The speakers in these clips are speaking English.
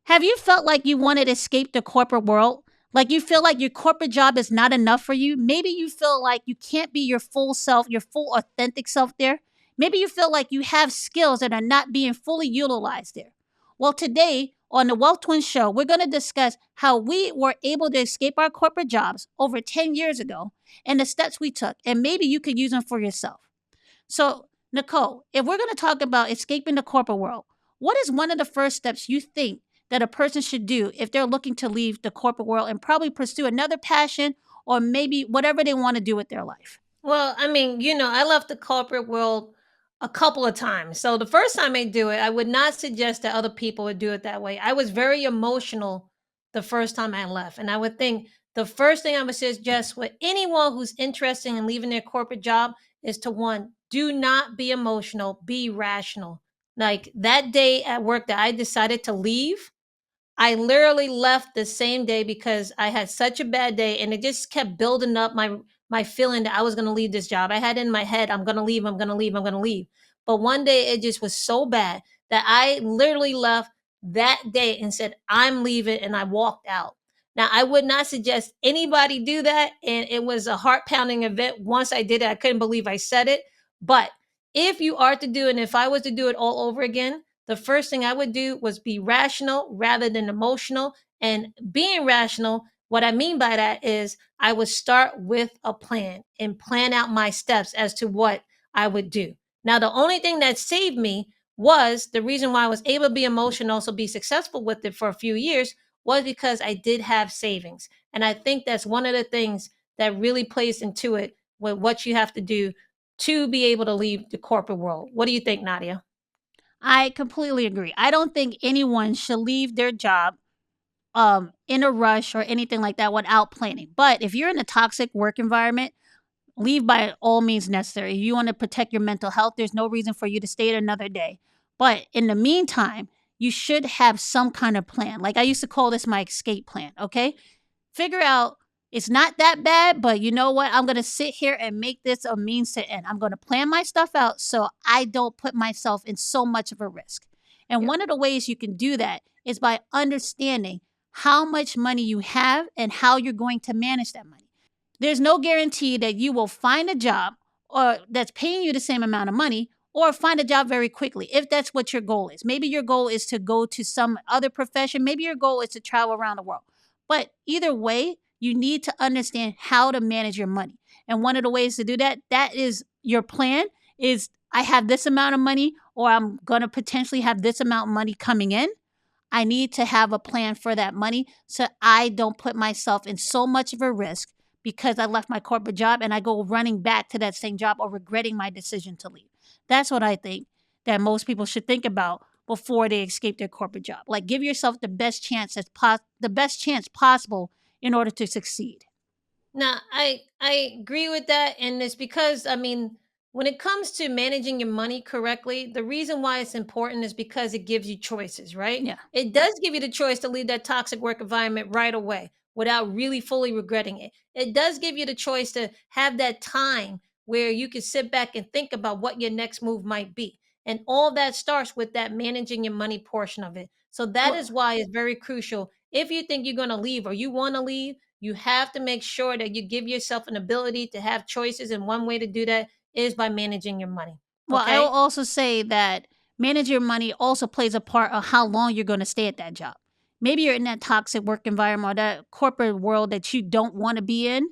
Have you felt like you wanted to escape the corporate world? Like you feel like your corporate job is not enough for you? Maybe you feel like you can't be your full self, your full authentic self there. Maybe you feel like you have skills that are not being fully utilized there. Well, today on the Wealth Twins show, we're going to discuss how we were able to escape our corporate jobs over 10 years ago and the steps we took. And maybe you could use them for yourself. So, Nicole, if we're going to talk about escaping the corporate world, what is one of the first steps you think that a person should do if they're looking to leave the corporate world and probably pursue another passion or maybe whatever they want to do with their life? Well, I mean, I left the corporate world a couple of times. So the first time I do it, I would not suggest that other people would do it that way. I was very emotional the first time I left. And I would think the first thing I would suggest with anyone who's interested in leaving their corporate job is to one, do not be emotional, be rational. Like that day at work that I decided to leave, I literally left the same day because I had such a bad day and it just kept building up my feeling that I was going to leave this job. I had in my head, I'm going to leave, I'm going to leave, I'm going to leave. But one day it just was so bad that I literally left that day and said, I'm leaving, and I walked out. Now, I would not suggest anybody do that. And it was a heart pounding event. Once I did it, I couldn't believe I said it. But if you are to do it, and if I was to do it all over again, the first thing I would do was be rational rather than emotional. And being rational, what I mean by that is I would start with a plan and plan out my steps as to what I would do. Now, the only thing that saved me was the reason why I was able to be emotional, also be successful with it for a few years, was because I did have savings. And I think that's one of the things that really plays into it with what you have to do to be able to leave the corporate world. What do you think, Nadia? I completely agree. I don't think anyone should leave their job in a rush or anything like that without planning. But if you're in a toxic work environment, leave by all means necessary. If you want to protect your mental health, there's no reason for you to stay another day. But in the meantime, you should have some kind of plan. Like I used to call this my escape plan, okay? Figure out it's not that bad, but you know what? I'm going to sit here and make this a means to end. I'm going to plan my stuff out so I don't put myself in so much of a risk. And Yeah. one of the ways you can do that is by understanding how much money you have and how you're going to manage that money. There's no guarantee that you will find a job or that's paying you the same amount of money or find a job very quickly if that's what your goal is. Maybe your goal is to go to some other profession, maybe your goal is to travel around the world. But either way, you need to understand how to manage your money. And one of the ways to do that, that is your plan is I have this amount of money or I'm going to potentially have this amount of money coming in. I need to have a plan for that money so I don't put myself in so much of a risk because I left my corporate job and I go running back to that same job or regretting my decision to leave. That's what I think that most people should think about before they escape their corporate job. Like give yourself the best chance possible in order to succeed. Now, I agree with that, and it's because I mean, when it comes to managing your money correctly, the reason why it's important is because it gives you choices, right? Yeah. It does give you the choice to leave that toxic work environment right away without really fully regretting it. It does give you the choice to have that time where you can sit back and think about what your next move might be. And all that starts with that managing your money portion of it. So that Well, is why it's very crucial. If you think you're going to leave or you want to leave, you have to make sure that you give yourself an ability to have choices. And one way to do that is by managing your money. Well, I will Okay. also say that managing your money also plays a part of how long you're going to stay at that job. Maybe you're in that toxic work environment or that corporate world that you don't want to be in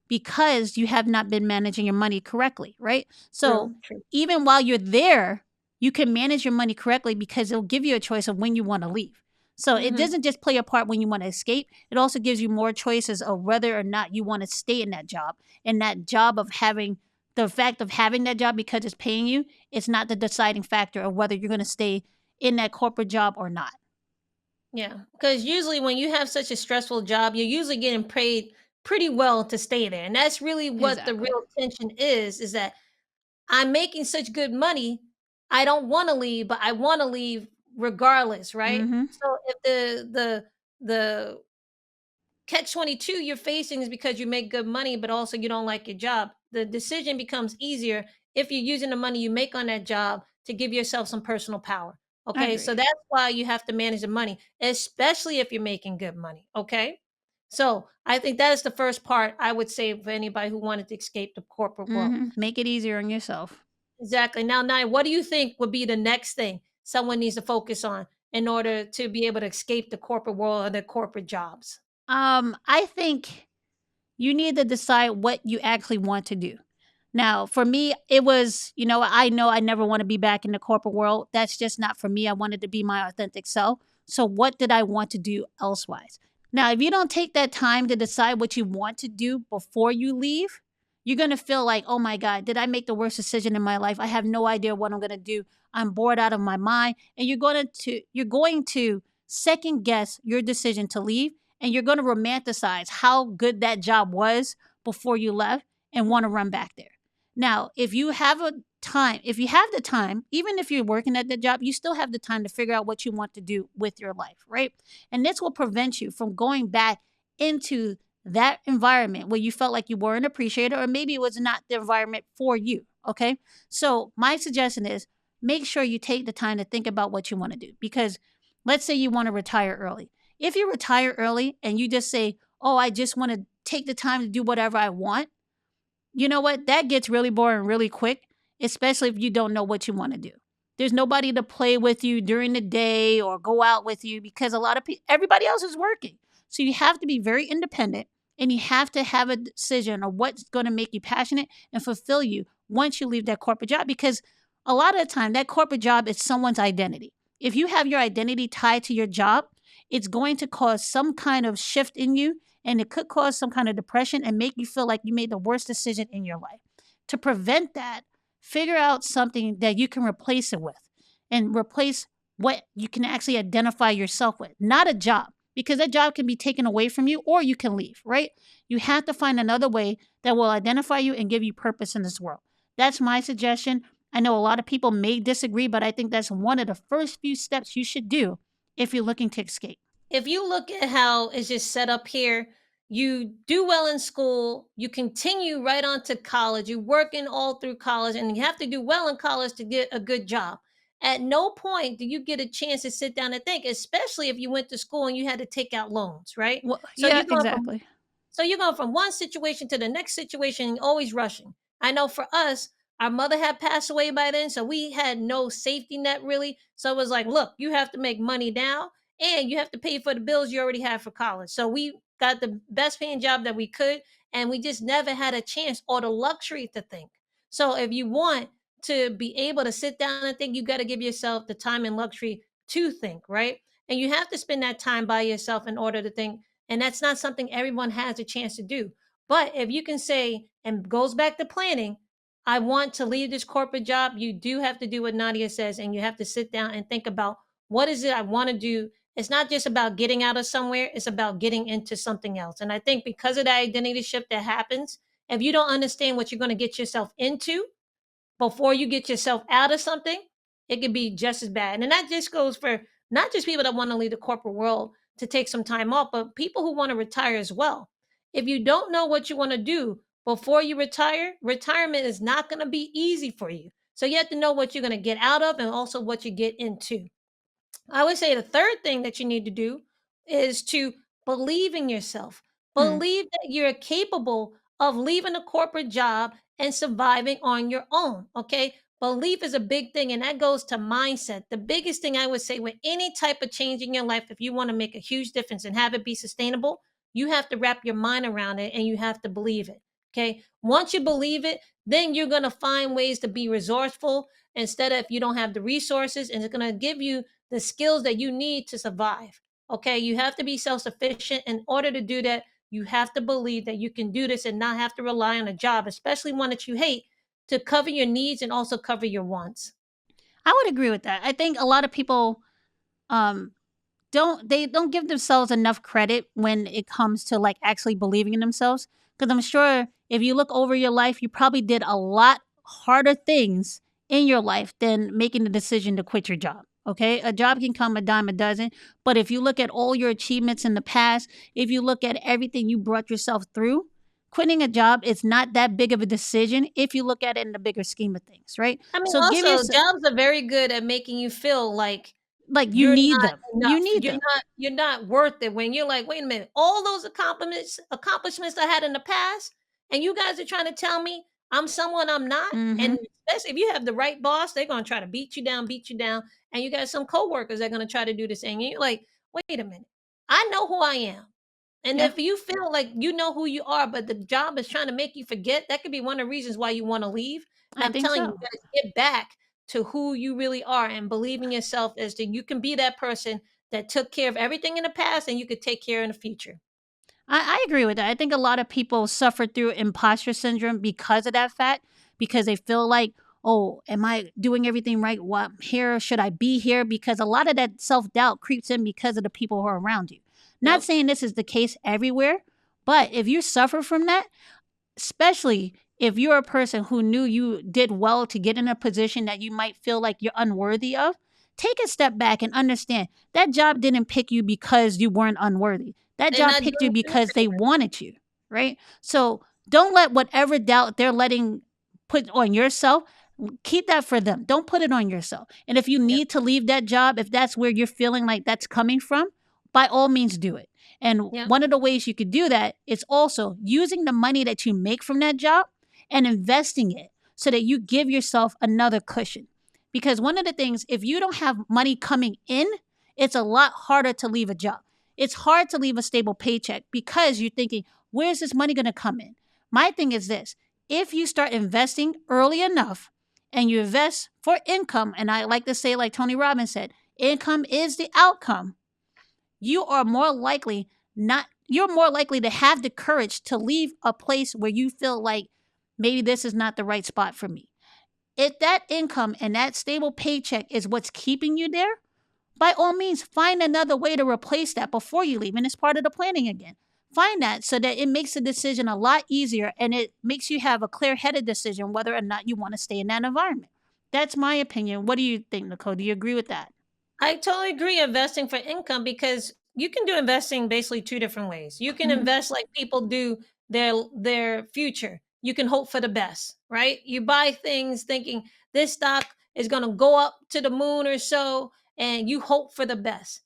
because you have not been managing your money correctly, right? So True, true. even while you're there, you can manage your money correctly because it'll give you a choice of when you want to leave. So it Hmm. doesn't just play a part when you want to escape. It also gives you more choices of whether or not you want to stay in that job. And that job of having the fact of having that job because it's paying you, it's not the deciding factor of whether you're going to stay in that corporate job or not. Yeah. Because usually when you have such a stressful job, you're usually getting paid pretty well to stay there. And that's really what the Exactly. real tension is that I'm making such good money. I don't want to leave, but I want to leave regardless, right? Hmm. So if the catch 22 you're facing is because you make good money but also you don't like your job, the decision becomes easier if you're using the money you make on that job to give yourself some personal power. I Okay, so agree. that's why you have to manage the money, especially if you're making good money. Okay, so I think that is the first part I would say for anybody who wanted to escape the corporate world. Make it easier on yourself. Exactly. Now, Naya, what do you think would be the next thing someone needs to focus on in order to be able to escape the corporate world or their corporate jobs? I think you need to decide what you actually want to do. Now, for me, it was, I know I never want to be back in the corporate world. That's just not for me. I wanted to be my authentic self. So, what did I want to do elsewise? Now, if you don't take that time to decide what you want to do before you leave, you're going to feel like, oh my God, did I make the worst decision in my life? I have no idea what I'm going to do. I'm bored out of my mind. And you're going to second guess your decision to leave, and you're going to romanticize how good that job was before you left and want to run back there. Now, if you have the time, even if you're working at the job, you still have the time to figure out what you want to do with your life, right? And this will prevent you from going back into that environment where you felt like you weren't appreciated, or maybe it was not the environment for you. Okay. So, my suggestion is make sure you take the time to think about what you want to do, because let's say you want to retire early. If you retire early and you just say, oh, I just want to take the time to do whatever I want, you know what? That gets really boring really quick, especially if you don't know what you want to do. There's nobody to play with you during the day or go out with you, because a lot of people, everybody else is working. So you have to be very independent, and you have to have a decision of what's going to make you passionate and fulfill you once you leave that corporate job, because a lot of the time that corporate job is someone's identity. If you have your identity tied to your job, it's going to cause some kind of shift in you, and it could cause some kind of depression and make you feel like you made the worst decision in your life. To prevent that, figure out something that you can replace it with, and replace what you can actually identify yourself with, not a job, because that job can be taken away from you or you can leave, right? You have to find another way that will identify you and give you purpose in this world. That's my suggestion. I know a lot of people may disagree, but I think that's one of the first few steps you should do if you're looking to escape. If you look at how it's just set up here, you do well in school, you continue right on to college, you're working all through college, and you have to do well in college to get a good job. At no point do you get a chance to sit down and think, especially if you went to school and you had to take out loans, right? Well, So yeah, you're going from exactly. so you're going from one situation to the next situation, always rushing. I know for us, our mother had passed away by then, so we had no safety net really. So it was like, look, you have to make money now and you have to pay for the bills you already have for college. So we got the best paying job that we could, and we just never had a chance or the luxury to think. So if you want to be able to sit down and think, you got to give yourself the time and luxury to think, right? And you have to spend that time by yourself in order to think, and that's not something everyone has a chance to do. But if you can say, and goes back to planning, I want to leave this corporate job, you do have to do what Nadia says, and you have to sit down and think about what is it I want to do. It's not just about getting out of somewhere, it's about getting into something else. And I think because of that identity shift that happens, if you don't understand what you're going to get yourself into, before you get yourself out of something, it could be just as bad. And that just goes for not just people that want to leave the corporate world to take some time off, but people who want to retire as well. If you don't know what you want to do before you retire, retirement is not going to be easy for you. So you have to know what you're going to get out of and also what you get into. I would say the third thing that you need to do is to believe in yourself. Mm. Believe that you're capable of leaving a corporate job and surviving on your own. Okay. Belief is a big thing, and that goes to mindset. The biggest thing I would say with any type of change in your life, if you want to make a huge difference and have it be sustainable, you have to wrap your mind around it and you have to believe it. Okay. Once you believe it, then you're going to find ways to be resourceful instead of if you don't have the resources, and it's going to give you the skills that you need to survive. Okay, you have to be self sufficient. In order to do that, you have to believe that you can do this and not have to rely on a job, especially one that you hate, to cover your needs and also cover your wants. I would agree with that. I think a lot of people um don't give themselves enough credit when it comes to like actually believing in themselves, because I'm sure if you look over your life, you probably did a lot harder things in your life than making the decision to quit your job. Okay, a job can come a dime a dozen, but if you look at all your achievements in the past, if you look at everything you brought yourself through, quitting a job is not that big of a decision if you look at it in the bigger scheme of things, right? I mean, So give also, yourself jobs are very good at making you feel like you you're need not them. You enough. need them. You're not worth it when you're like, "Wait a minute, all those accomplishments I had in the past, and you guys are trying to tell me I'm someone I'm not?" And Mhm. especially if you have the right boss, they're gonna try to beat you down, and you got some coworkers that are gonna try to do the same. And you're like, "Wait a minute, I know who I am." And Yeah, if you feel like you know who you are, but the job is trying to make you forget, that could be one of the reasons why you wanna leave. I I'm think telling you, so. you gotta get back to who you really are and believe in yourself as that you can be that person that took care of everything in the past and you could take care in the future. I agree with that. I think a lot of people suffer through imposter syndrome because of that fact, because they feel like, oh, am I doing everything right? What here? Should I be here? Because a lot of that self doubt creeps in because of the people who are around you. Not Yep. saying this is the case everywhere, but if you suffer from that, especially if you're a person who knew you did well to get in a position that you might feel like you're unworthy of, take a step back and understand that job didn't pick you because you weren't unworthy. That They're job not picked you doing too much because they anyway. wanted you, right? So don't let whatever doubt they're letting put on yourself, keep that for them. Don't put it on yourself. And if you Yep. need to leave that job, if that's where you're feeling like that's coming from, by all means do it. And Yep. one of the ways you could do that is also using the money that you make from that job and investing it so that you give yourself another cushion. Because one of the things, if you don't have money coming in, it's a lot harder to leave a job. It's hard to leave a stable paycheck because you're thinking, where's this money going to come in? My thing is this: if you start investing early enough and you invest for income, and I like to say, like Tony Robbins said, income is the outcome, you are more likely not you're more likely to have the courage to leave a place where you feel like maybe this is not the right spot for me. If that income and that stable paycheck is what's keeping you there, by all means find another way to replace that before you leave, and it's part of the planning again. Find that so that it makes the decision a lot easier and it makes you have a clear-headed decision whether or not you want to stay in that environment. That's my opinion. What do you think, Nicole? Do you agree with that? I totally agree investing for income because you can do investing basically two different ways. You can Mhm. invest like people do their future. You can hope for the best, right? You buy things thinking this stock is going to go up to the moon or so and you hope for the best.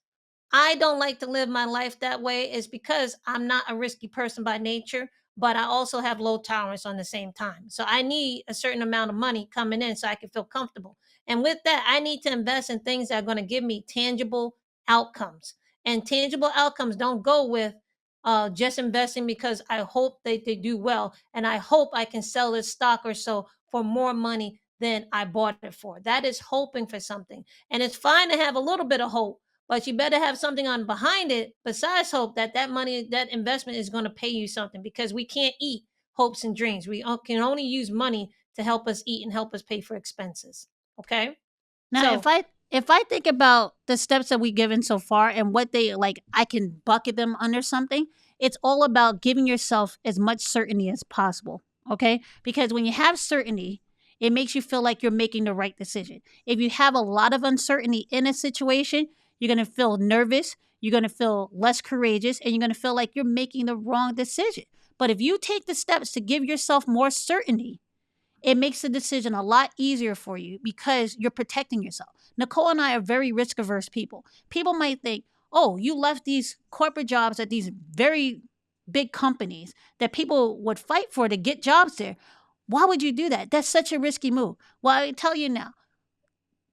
I don't like to live my life that way is because I'm not a risky person by nature, but I also have low tolerance on the same time. So I need a certain amount of money coming in so I can feel comfortable. And with that, I need to invest in things that are going to give me tangible outcomes. And tangible outcomes don't go with just investing because I hope they do well. And I hope I can sell this stock or so for more money than I bought it for. That is hoping for something. And it's fine to have a little bit of hope, but you better have something on behind it besides hope that that money, that investment is going to pay you something because we can't eat hopes and dreams. Can only use money to help us eat and help us pay for expenses. Okay. Now, So if I think about the steps that we've given so far and what they like, I can bucket them under something. It's all about giving yourself as much certainty as possible. Okay, because when you have certainty, it makes you feel like you're making the right decision. If you have a lot of uncertainty in a situation, you're gonna feel nervous. You're gonna feel less courageous, and you're gonna feel like you're making the wrong decision. But if you take the steps to give yourself more certainty, it makes the decision a lot easier for you because you're protecting yourself. Nicole and I are very risk averse people. People might think, oh, you left these corporate jobs at these very big companies that people would fight for to get jobs there. Why would you do that? That's such a risky move. Well, I tell you now,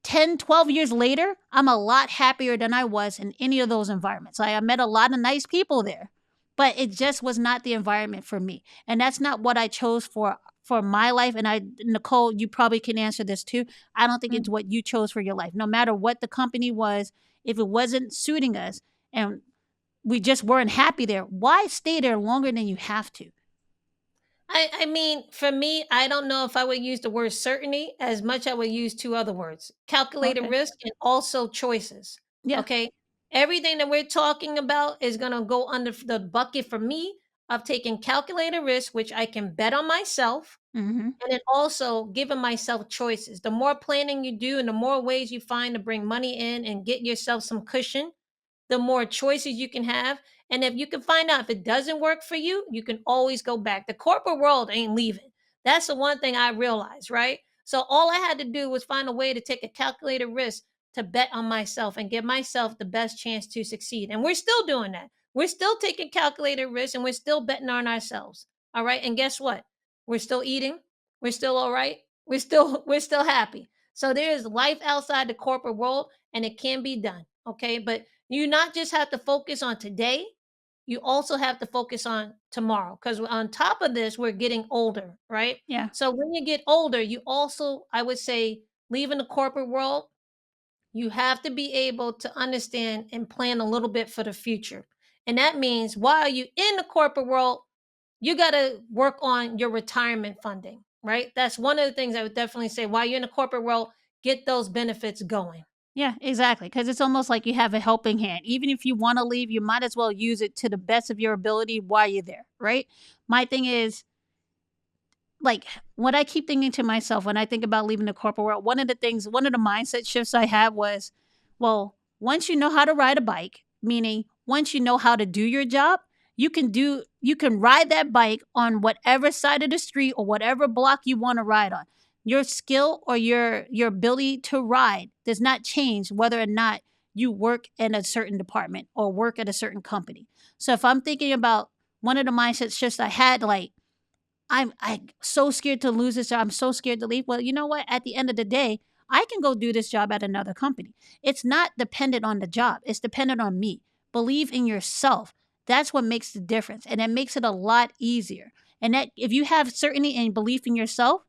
10, 12 years later, I'm a lot happier than I was in any of those environments. I met a lot of nice people there, but it just was not the environment for me. And that's not what I chose for my life. And I, Nicole, you probably can answer this too. I don't think it's mm, what you chose for your life. No matter what the company was, if it wasn't suiting us and we just weren't happy there, why stay there longer than you have to? I mean, for me, I don't know if I would use the word certainty as much I would use two other words: calculated Okay. risk and also choices. Yeah. Okay. Everything that we're talking about is going to go under the bucket for me of taking calculated risk, which I can bet on myself, Mm-hmm. and then also giving myself choices. The more planning you do and the more ways you find to bring money in and get yourself some cushion, the more choices you can have. And if you can find out if it doesn't work for you, you can always go back. The corporate world ain't leaving. That's the one thing I realized, right? So all I had to do was find a way to take a calculated risk to bet on myself and give myself the best chance to succeed. And we're still doing that. We're still taking calculated risks and we're still betting on ourselves. All right. And guess what? We're still eating. We're still all right. We're still happy. So there's life outside the corporate world and it can be done. Okay. But you not just have to focus on today, you also have to focus on tomorrow. Because on top of this, we're getting older, right? Yeah. So when you get older, you also, I would say, leaving the corporate world, you have to be able to understand and plan a little bit for the future. And that means while you in the corporate world, you got to work on your retirement funding, right? That's one of the things I would definitely say while you're in the corporate world, get those benefits going. Yeah, exactly. Because it's almost like you have a helping hand. Even if you want to leave, you might as well use it to the best of your ability while you're there, right? My thing is, like, what I keep thinking to myself when I think about leaving the corporate world, one of the mindset shifts I had was, well, once you know how to ride a bike, meaning once you know how to do your job, you can ride that bike on whatever side of the street or whatever block you want to ride on. Your skill or your ability to ride does not change whether or not you work in a certain department or work at a certain company. So if I'm thinking about one of the mindset shifts I had, like I'm so scared to lose this job. I'm so scared to leave. Well, you know what? At the end of the day, I can go do this job at another company. It's not dependent on the job. It's dependent on me. Believe in yourself. That's what makes the difference. And it makes it a lot easier. And that if you have certainty and belief in yourself,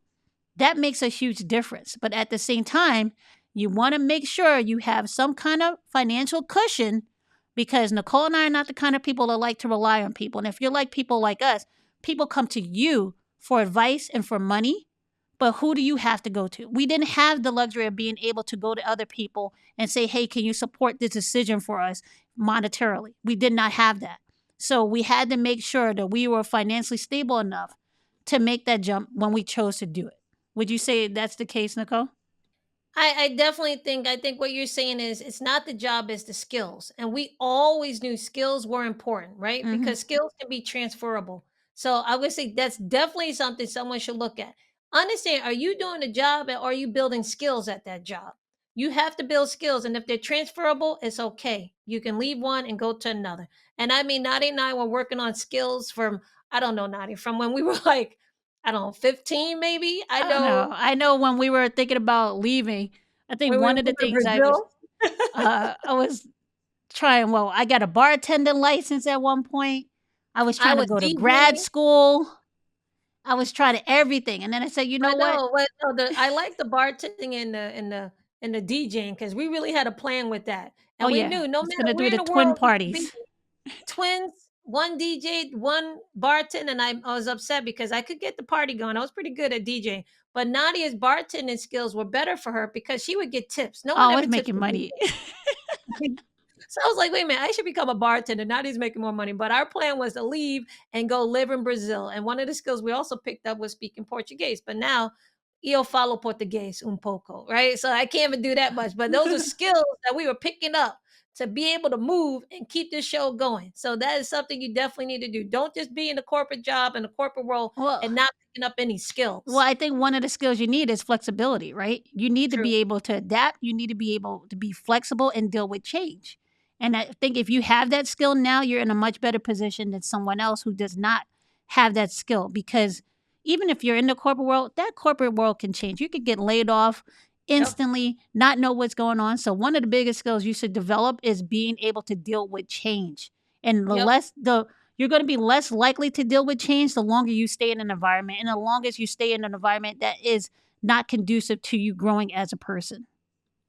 that makes a huge difference. But at the same time, you want to make sure you have some kind of financial cushion because Nicole and I are not the kind of people that like to rely on people. And if you're like people like us, people come to you for advice and for money. But who do you have to go to? We didn't have the luxury of being able to go to other people and say, hey, can you support this decision for us monetarily? We did not have that. So we had to make sure that we were financially stable enough to make that jump when we chose to do it. Would you say that's the case, Nicole? I definitely think I think what you're saying is it's not the job, it's the skills. And we always knew skills were important, right? Hmm. Because skills can be transferable. So I would say that's definitely something someone should look at. Understand, are you doing a job or are you building skills at that job? You have to build skills. And if they're transferable, it's okay. You can leave one and go to another. And I mean, Nadia and I were working on skills from, I don't know, Nadia, from when we were like, I don't know, 15 maybe. I I don't know. know I know when we were thinking about leaving, I think when we one of were the in things Brazil. I was trying, well, I got a bartending license at one point. I was I trying to was go to grad DJing. school. I was trying to everything. And then I said, you I know what? know, but no, I like the bartending and the DJing because we really had a plan with that, Oh and we yeah, knew no I was matter gonna do where in the the twin world you could be, parties. twins, one DJ, one bartend, and I was upset because I could get the party going. I was pretty good at DJing, but Nadia's bartending skills were better for her because she would get tips. No one Oh, I ever was tips making the money. DJ. So I was like, wait a minute, I should become a bartender. Now he's making more money. But our plan was to leave and go live in Brazil. And one of the skills we also picked up was speaking Portuguese. But now, eu falo português un pouco, right? So I can't even do that much. But those are skills that we were picking up to be able to move and keep this show going. So that is something you definitely need to do. Don't just be in the corporate job in the corporate world Well, and not picking up any Well, skills. I think one of the skills you need is flexibility, right? You need to True. be able to adapt. You need to be able to be flexible and deal with change. And I think if you have that skill now, you're in a much better position than someone else who does not have that skill. Because even if you're in the corporate world, that corporate world can change. You could get laid off Yep. instantly, not know what's going on. So one of the biggest skills you should develop is being able to deal with change. And Yep. the you're going to be less likely to deal with change the longer you stay in an environment and the longest you stay in an environment that is not conducive to you growing as a person.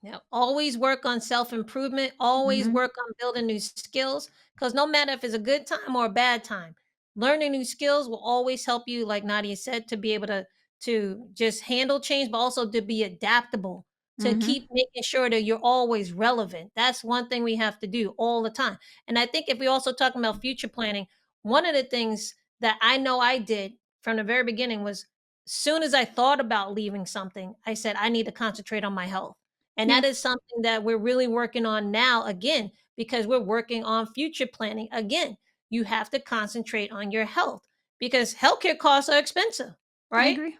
Yeah, always work on self improvement, always Hmm. work on building new skills because no matter if it's a good time or a bad time, learning new skills will always help you, like Nadia said, to be able to just handle change, but also to be adaptable, to Hmm. keep making sure that you're always relevant. That's one thing we have to do all the time. And I think if we also talking about future planning, one of the things that I know I did from the very beginning was soon as I thought about leaving something, I said I need to concentrate on my health And Yeah, that is something that we're really working on now again, because we're working on future planning again. You have to concentrate on your health because healthcare costs are expensive, I right? agree.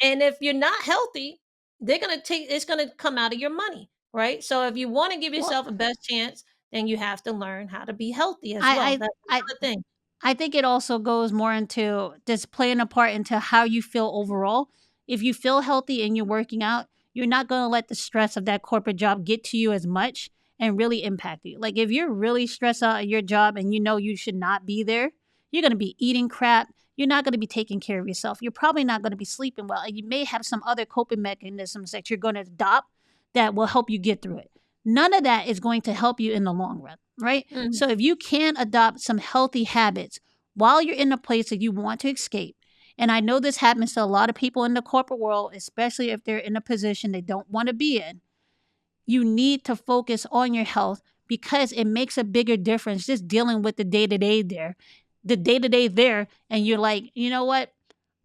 And if you're not healthy, they're going to take it's going to come out of your money, right? So if you want to give Well, yourself a best chance, then you have to learn how to be healthy as well. I That's I I another thing. I think it also goes more into just playing a part into how you feel overall. If you feel healthy and you're working out, you're not going to let the stress of that corporate job get to you as much and really impact you. Like if you're really stressed out at your job and you know you should not be there, you're going to be eating crap. You're not going to be taking care of yourself. You're probably not going to be sleeping well. And you may have some other coping mechanisms that you're going to adopt that will help you get through it. None of that is going to help you in the long run, right? Mhm. So if you can adopt some healthy habits while you're in a place that you want to escape, and I know this happens to a lot of people in the corporate world, especially if they're in a position they don't want to be in, you need to focus on your health because it makes a bigger difference just dealing with the day to day there. The day to day there, and you're like, you know what?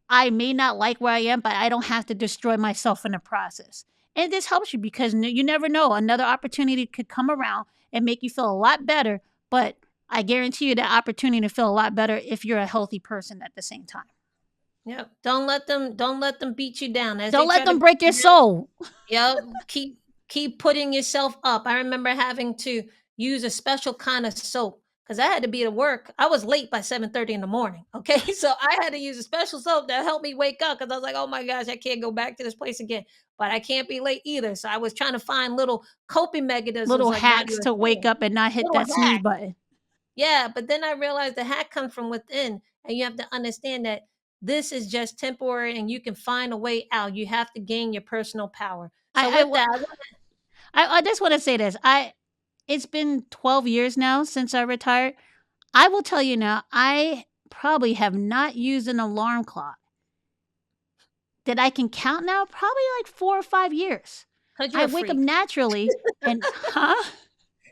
I may not like where I am, but I don't have to destroy myself in the process. And this helps you because you never know. Another opportunity could come around and make you feel a lot better. But I guarantee you that opportunity to feel a lot better if you're a healthy person at the same time. Yep. Don't let them beat you down as Don't they let try to them beat break your you down. soul. Yep, keep putting yourself up. I remember having to use a special kind of soap because I had to be at work. I was late by 7:30 in the morning. Okay. So I had to use a special soap that helped me wake up because I was like, oh my gosh, I can't go back to this place again. But I can't be late either. So I was trying to find little coping mechanisms Little like Body hacks was to wake saying. up and not hit Little that snooze hack. button. Yeah, but then I realized the hack comes from within, and you have to understand that this is just temporary and you can find a way out. You have to gain your personal power. So I, with I, that, I just want to say this. It's been 12 years now since I retired. I will tell you now, I probably have not used an alarm clock that I can count now, probably like 4 or 5 years. because you're I a wake up freak. naturally and huh?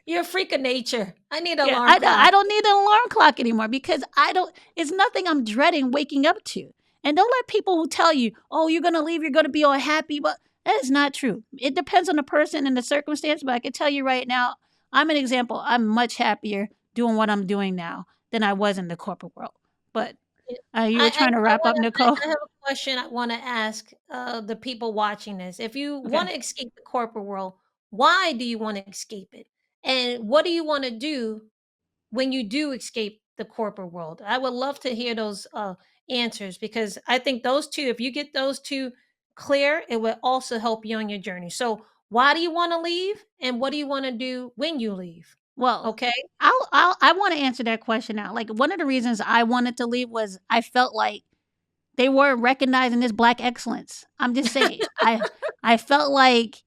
You're a freak of nature. I need an Yeah, alarm I clock. don't need an alarm clock anymore because I don't it's nothing I'm dreading waking up to. And don't let people who tell you, "Oh, you're going to leave, you're going to be all happy." But that is not true. It depends on the person and the circumstance, but I can tell you right now, I'm an example. I'm much happier doing what I'm doing now than I was in the corporate world. But Yeah. you I were I trying to I wrap up, wanna Nicole. I have a question I wanna ask, the people watching this. If you Okay. wanna escape the corporate world, why do you wanna escape it? And what do you wanna do when you do escape the corporate world? I would love to hear those, answers because I think those 2, if you get those 2 clear, it will also help you on your journey. So, why do you wanna leave, and what do you wanna do when you leave? Well, Okay? I want to answer that question now. Like one of the reasons I wanted to leave was I felt like they weren't recognizing this black excellence. I'm just saying. I felt like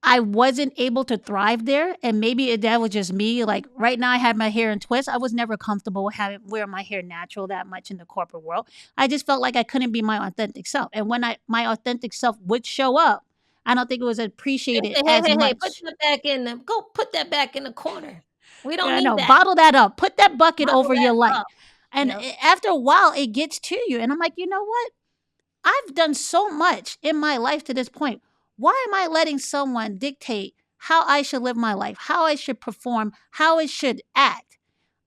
I wasn't able to thrive there, and maybe that was just me. Like right now, I had my hair in twists. I was never comfortable with having wearing my hair natural that much in the corporate world. I just felt like I couldn't be my authentic self, and when I my authentic self would show up, I don't think it was They appreciated say, "Hey, as hey, hey, put much. that back in the go put that back in the corner. We don't Yeah, need no, that. bottle that up. Put that bucket Bottle over that your light. up." And Yep. after a while, it gets to you. And I'm like, you know what? I've done so much in my life to this point. Why am I letting someone dictate how I should live my life, how I should perform, how I should act?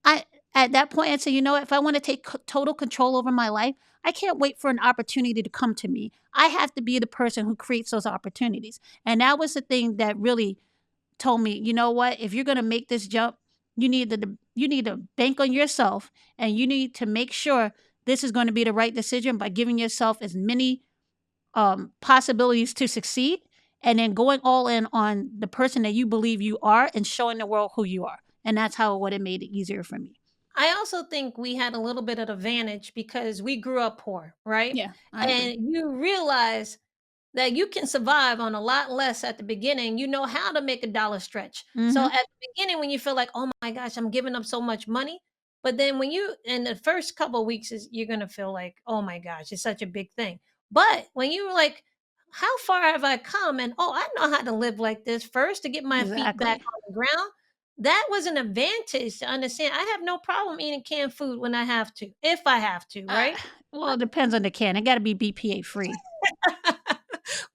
I at that point, I'd say, you know what? If I want to take total control over my life, I can't wait for an opportunity to come to me. I have to be the person who creates those opportunities. And that was the thing that really told me, you know what? If you're going to make this jump, you need to bank on yourself and you need to make sure this is going to be the right decision by giving yourself as many possibilities to succeed and then going all in on the person that you believe you are and showing the world who you are. And that's how what it made it easier for me. I also think we had a little bit of advantage because we grew up poor, right? Yeah, I agree. And you realize that you can survive on a lot less at the beginning. You know how to make a dollar stretch. So Mm-hmm. at the beginning, when you feel like, oh my gosh, I'm giving up so much money. But then when you in the first couple of weeks is you're gonna feel like, oh my gosh, it's such a big thing. But when you were like, how far have I come? And oh, I know how to live like this first to get my feet back Exactly. on the ground. That was an advantage to understand. I have no problem eating canned food when I have to, if I have to, Uh, right? well, it depends on the can. It got to be BPA free.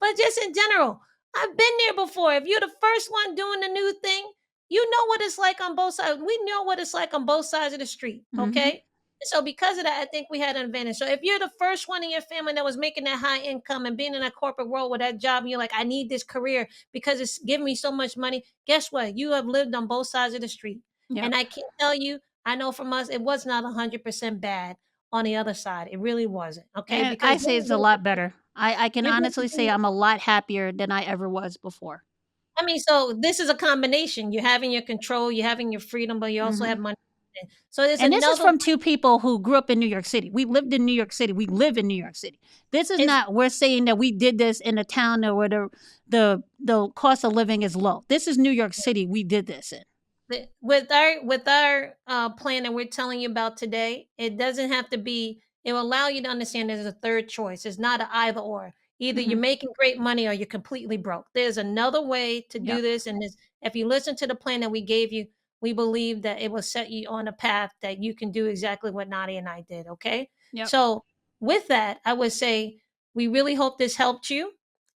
But just in general. I've been there before. If you're the first one doing the new thing, you know what it's like on both sides. We know what it's like on both sides of the street. Hmm. Okay. And so because of that, I think we had an advantage. So if you're the first one in your family that was making that high income and being in that corporate world with that job, and you're like, I need this career because it's giving me so much money. Guess what? You have lived on both sides of the street. Yep. And I can tell you, I know from us, it was not 100% bad on the other side. It really wasn't. Okay. And Because I say it's a lot better. I can we honestly say went I'm a lot happier than I ever was before. I mean, so this is a combination. You're having your control, you're having your freedom, but you also have Hmm. money. So there's And this is another way. from two people who grew up in New York City. We lived in New York City. We live in New York City. This is Is not we're saying that we did this in a town where the cost of living is low. This is New York City. We did this in. with our plan that we're telling you about today, it doesn't have to be. It will allow you to understand there's a third choice. It's not an either or. Either you're Hmm. making great money or you're completely broke. There's another way to do Yep. this, and this, if you listen to the plan that we gave you, we believe that it will set you on a path that you can do exactly what Nadia and I did. Okay, Yep. so with that, I would say we really hope this helped you.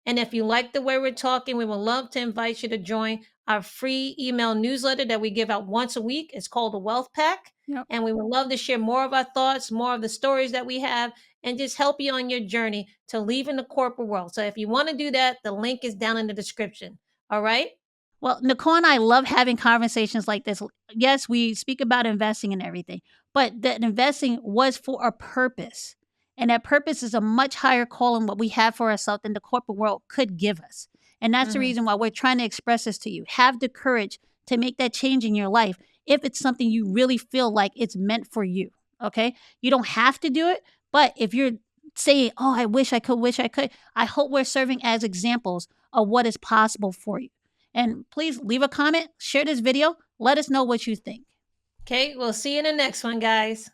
And if you like the way we're talking, we would love to invite you to join our free email newsletter that we give out once a week. It's called the Wealth Pack. Yep. And we would love to share more of our thoughts, more of the stories that we have, and just help you on your journey to leaving the corporate world. So if you want to do that, the link is down in the description. All right. Well, Nicole and I love having conversations like this. Yes, we speak about investing and everything, but that investing was for a purpose. And that purpose is a much higher call on what we have for ourselves than the corporate world could give us. And that's the Mhm. reason why we're trying to express this to you. Have the courage to make that change in your life if it's something you really feel like it's meant for you. Okay. You don't have to do it, but if you're saying, oh, wish I could, I hope we're serving as examples of what is possible for you. And please leave a comment, share this video, let us know what you think. Okay. We'll see you in the next one, guys.